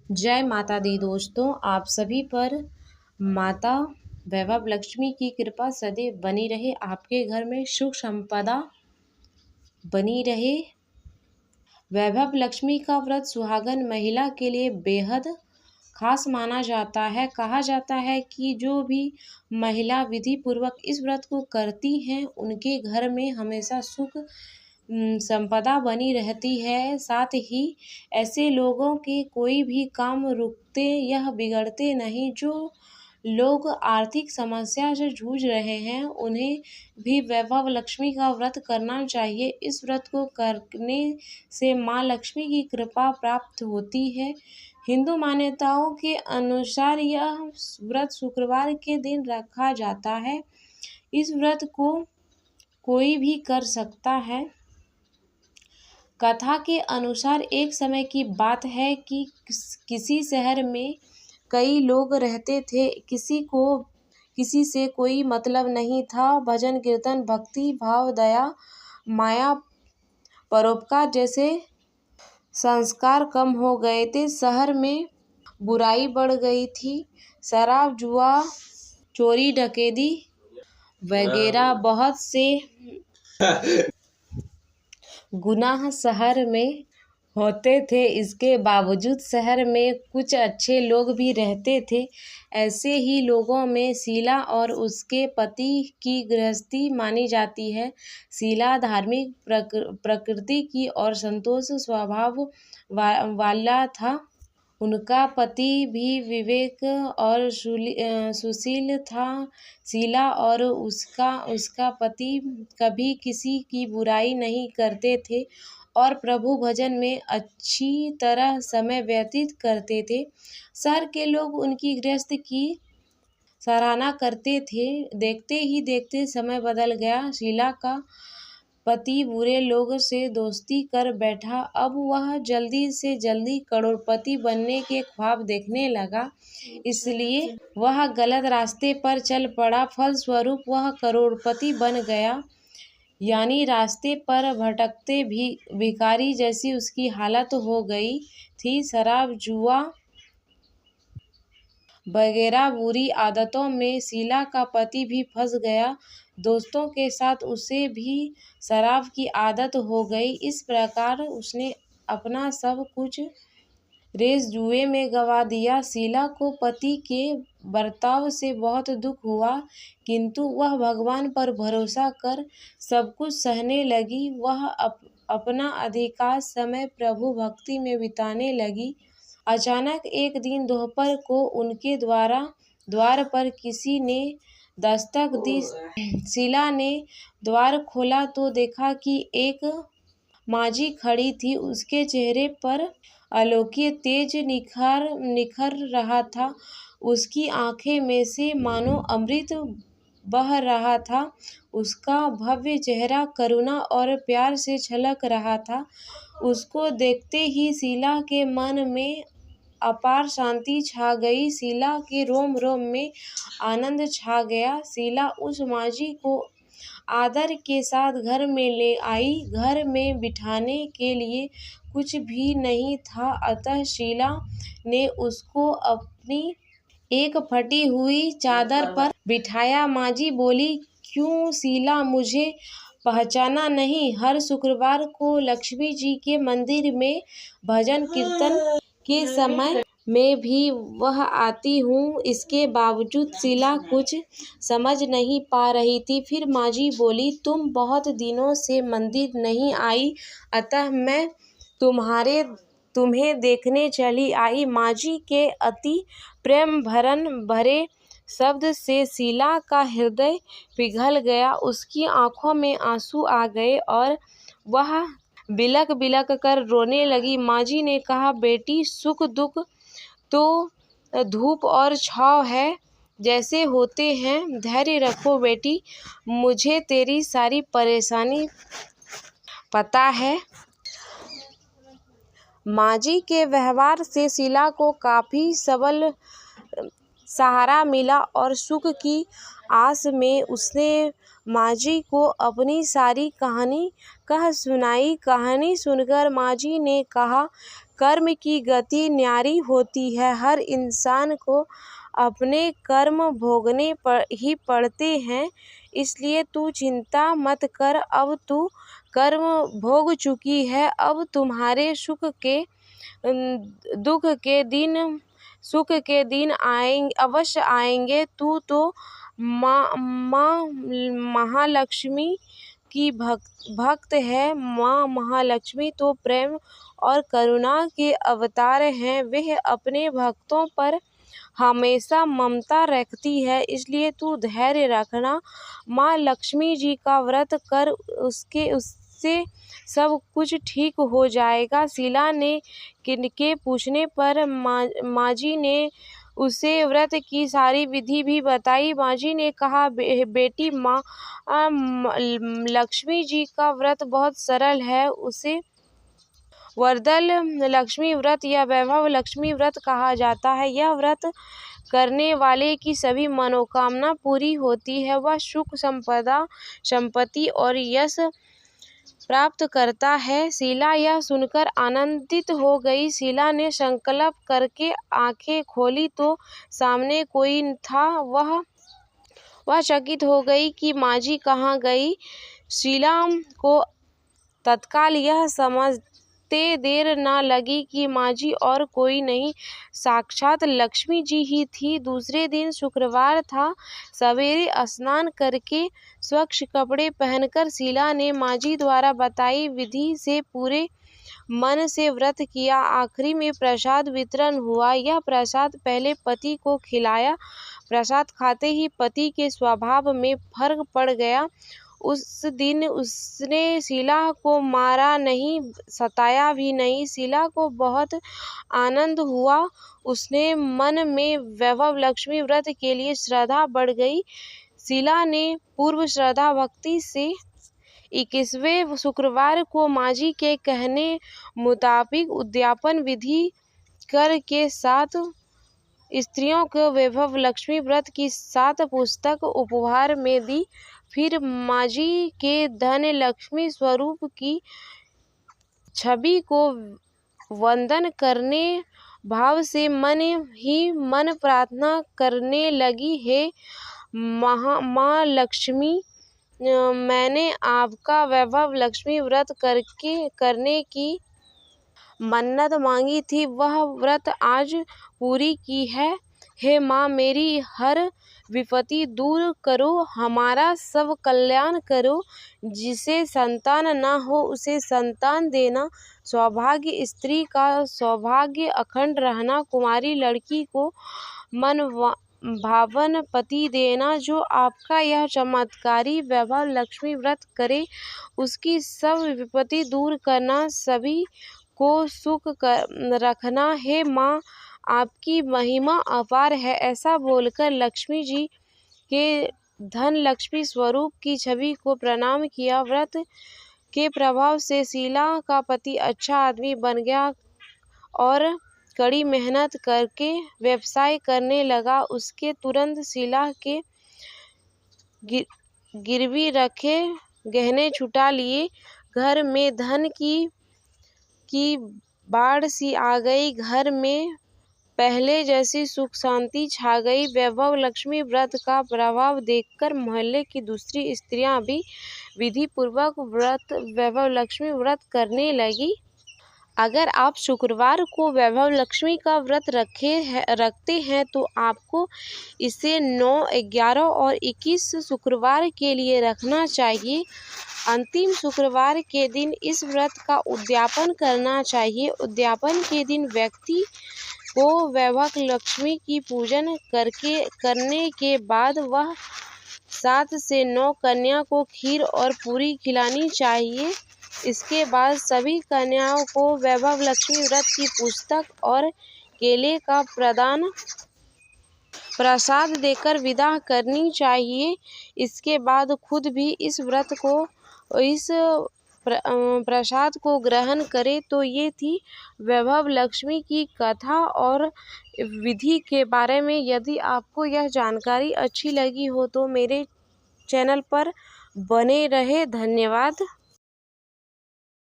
जय माता दी दोस्तों, आप सभी पर माता वैभव लक्ष्मी की कृपा सदैव बनी रहे। आपके घर में सुख संपदा बनी रहे। वैभव लक्ष्मी का व्रत सुहागन महिला के लिए बेहद खास माना जाता है। कहा जाता है कि जो भी महिला विधि पूर्वक इस व्रत को करती हैं उनके घर में हमेशा सुख संपदा बनी रहती है। साथ ही ऐसे लोगों के कोई भी काम रुकते या बिगड़ते नहीं। जो लोग आर्थिक समस्या से जूझ रहे हैं उन्हें भी वैभव लक्ष्मी का व्रत करना चाहिए। इस व्रत को करने से माँ लक्ष्मी की कृपा प्राप्त होती है। हिंदू मान्यताओं के अनुसार यह व्रत शुक्रवार के दिन रखा जाता है। इस व्रत को कोई भी कर सकता है। कथा के अनुसार एक समय की बात है कि किसी शहर में कई लोग रहते थे। किसी से कोई मतलब नहीं था। भजन कीर्तन, भक्ति भाव, दया, माया, परोपकार जैसे संस्कार कम हो गए थे। शहर में बुराई बढ़ गई थी। शराब, जुआ, चोरी, डकैती वगैरह बहुत से गुनाह शहर में होते थे। इसके बावजूद शहर में कुछ अच्छे लोग भी रहते थे। ऐसे ही लोगों में शीला और उसके पति की गृहस्थी मानी जाती है। शीला धार्मिक प्रकृति की और संतोष स्वभाव वाला था। उनका पति भी विवेक और सुशील था। शीला और उसका पति कभी किसी की बुराई नहीं करते थे और प्रभु भजन में अच्छी तरह समय व्यतीत करते थे। शहर के लोग उनकी गृहस्थी की सराहना करते थे। देखते ही देखते समय बदल गया। शीला का पति बुरे लोगों से दोस्ती कर बैठा। अब वह जल्दी से जल्दी करोड़पति बनने के ख्वाब देखने लगा, इसलिए वह गलत रास्ते पर चल पड़ा। फलस्वरूप वह करोड़पति बन गया, यानी रास्ते पर भटकते भिखारी जैसी उसकी हालत हो गई थी। शराब, जुआ वगैरह बुरी आदतों में शीला का पति भी फंस गया। दोस्तों के साथ उसे भी शराब की आदत हो गई। इस प्रकार उसने अपना सब कुछ रेस जुए में गंवा दिया। शीला को पति के बर्ताव से बहुत दुख हुआ, किंतु वह भगवान पर भरोसा कर सब कुछ सहने लगी। वह अपना अधिकांश समय प्रभु भक्ति में बिताने लगी। अचानक एक दिन दोपहर को उनके द्वार पर किसी ने दस्तक दी। शीला ने द्वार खोला तो देखा कि एक माँझी खड़ी थी। उसके चेहरे पर अलौकिक तेज निखर रहा था। उसकी आंखें में से मानो अमृत बह रहा था। उसका भव्य चेहरा करुणा और प्यार से छलक रहा था। उसको देखते ही शीला के मन में अपार शांति छा गई। शीला के रोम रोम में आनंद छा गया। शीला उस माँझी को आदर के साथ घर में ले आई। घर में बिठाने के लिए कुछ भी नहीं था, अतः शीला ने उसको अपनी एक फटी हुई चादर पर बिठाया। माँझी बोली, क्यों शीला, मुझे पहचाना नहीं? हर शुक्रवार को लक्ष्मी जी के मंदिर में भजन कीर्तन के समय में भी वह आती हूँ। इसके बावजूद शीला कुछ समझ नहीं पा रही थी। फिर माँझी बोली, तुम बहुत दिनों से मंदिर नहीं आई, अतः मैं तुम्हें देखने चली आई। माँझी के अति प्रेम भरे शब्द से शीला का हृदय पिघल गया। उसकी आंखों में आंसू आ गए और वह बिलक बिलक कर रोने लगी। माँझी ने कहा, बेटी, सुख दुख तो धूप और छाँव है जैसे होते हैं। धैर्य रखो बेटी, मुझे तेरी सारी परेशानी पता है। माँझी के व्यवहार से शीला को काफी सबल सहारा मिला और सुख की आस में उसने माँझी को अपनी सारी कहानी कह सुनाई। कहानी सुनकर माँझी ने कहा, कर्म की गति न्यारी होती है। हर इंसान को अपने कर्म भोगने ही पड़ते हैं, इसलिए तू चिंता मत कर। अब तू कर्म भोग चुकी है, अब तुम्हारे सुख के दिन अवश्य आएंगे। तू तो माँ महालक्ष्मी की भक्त है। माँ महालक्ष्मी तो प्रेम और करुणा के अवतार हैं। वह अपने भक्तों पर हमेशा ममता रखती है, इसलिए तू धैर्य रखना। माँ लक्ष्मी जी का व्रत कर, उससे सब कुछ ठीक हो जाएगा। शीला के पूछने पर माँजी ने उसे व्रत की सारी विधि भी बताई। माँजी ने कहा, बेटी, माँ लक्ष्मी जी का व्रत बहुत सरल है। उसे वरदल लक्ष्मी व्रत या वैभव लक्ष्मी व्रत कहा जाता है। यह व्रत करने वाले की सभी मनोकामना पूरी होती है। वह सुख संपत्ति और यश प्राप्त करता है। शीला यह सुनकर आनंदित हो गई। शीला ने संकल्प करके आंखें खोली तो सामने कोई था। वह चकित हो गई कि माँजी कहाँ गई। शीला को तत्काल यह समझते देर न लगी कि माँजी और कोई नहीं, साक्षात लक्ष्मी जी ही थी। दूसरे दिन शुक्रवार था। सवेरे स्नान करके स्वच्छ कपड़े पहनकर शीला ने माँजी द्वारा बताई विधि से पूरे मन से व्रत किया। आखिरी में प्रसाद वितरण हुआ। यह प्रसाद पहले पति को खिलाया। प्रसाद खाते ही पति के स्वभाव में फर्क पड़ गया। उस दिन उसने शीला को मारा नहीं, सताया भी नहीं। शीला को बहुत आनंद हुआ। उसने मन में वैभव लक्ष्मी व्रत के लिए श्रद्धा बढ़ गई। शीला ने पूर्व श्रद्धा भक्ति से 21वें शुक्रवार को माँजी के कहने मुताबिक उद्यापन विधि कर के 7 स्त्रियों को वैभव लक्ष्मी व्रत की 7 पुस्तक उपहार में दी। फिर माँजी के धन लक्ष्मी स्वरूप की छवि को वंदन करने भाव से मन ही मन प्रार्थना करने लगी, हे माँ लक्ष्मी, मैंने आपका वैभव लक्ष्मी व्रत करने की मन्नत मांगी थी, वह व्रत आज पूरी की है। हे माँ, मेरी हर विपत्ति दूर करो, हमारा सब कल्याण करो। जिसे संतान न हो उसे संतान देना, सौभाग्य स्त्री का सौभाग्य अखंड रहना, कुमारी लड़की को मन भावन पति देना। जो आपका यह चमत्कारी वैभव लक्ष्मी व्रत करे उसकी सब विपत्ति दूर करना, सभी को सुख रखना। हे माँ, आपकी महिमा अपार है। ऐसा बोलकर लक्ष्मी जी के धन लक्ष्मी स्वरूप की छवि को प्रणाम किया। व्रत के प्रभाव से शीला का पति अच्छा आदमी बन गया और कड़ी मेहनत करके व्यवसाय करने लगा। उसके तुरंत शीला के गिरवी रखे गहने छुटा लिए। घर में धन की बाढ़ सी आ गई। घर में पहले जैसी सुख शांति छा गई। वैभव लक्ष्मी व्रत का प्रभाव देखकर मोहल्ले की दूसरी स्त्रियां भी विधि पूर्वक वैभव लक्ष्मी व्रत करने लगी। अगर आप शुक्रवार को वैभव लक्ष्मी का व्रत रखते हैं तो आपको इसे 9, 11 और 21 शुक्रवार के लिए रखना चाहिए। अंतिम शुक्रवार के दिन इस व्रत का उद्यापन करना चाहिए। उद्यापन के दिन व्यक्ति को वैभव लक्ष्मी की पूजन करने के बाद वह 7 से 9 कन्या को खीर और पूरी खिलानी चाहिए। इसके बाद सभी कन्याओं को वैभव लक्ष्मी व्रत की पुस्तक और केले का प्रसाद देकर विदा करनी चाहिए। इसके बाद खुद भी इस प्रसाद को ग्रहण करें। तो ये थी वैभव लक्ष्मी की कथा और विधि के बारे में। यदि आपको यह जानकारी अच्छी लगी हो तो मेरे चैनल पर बने रहे। धन्यवाद।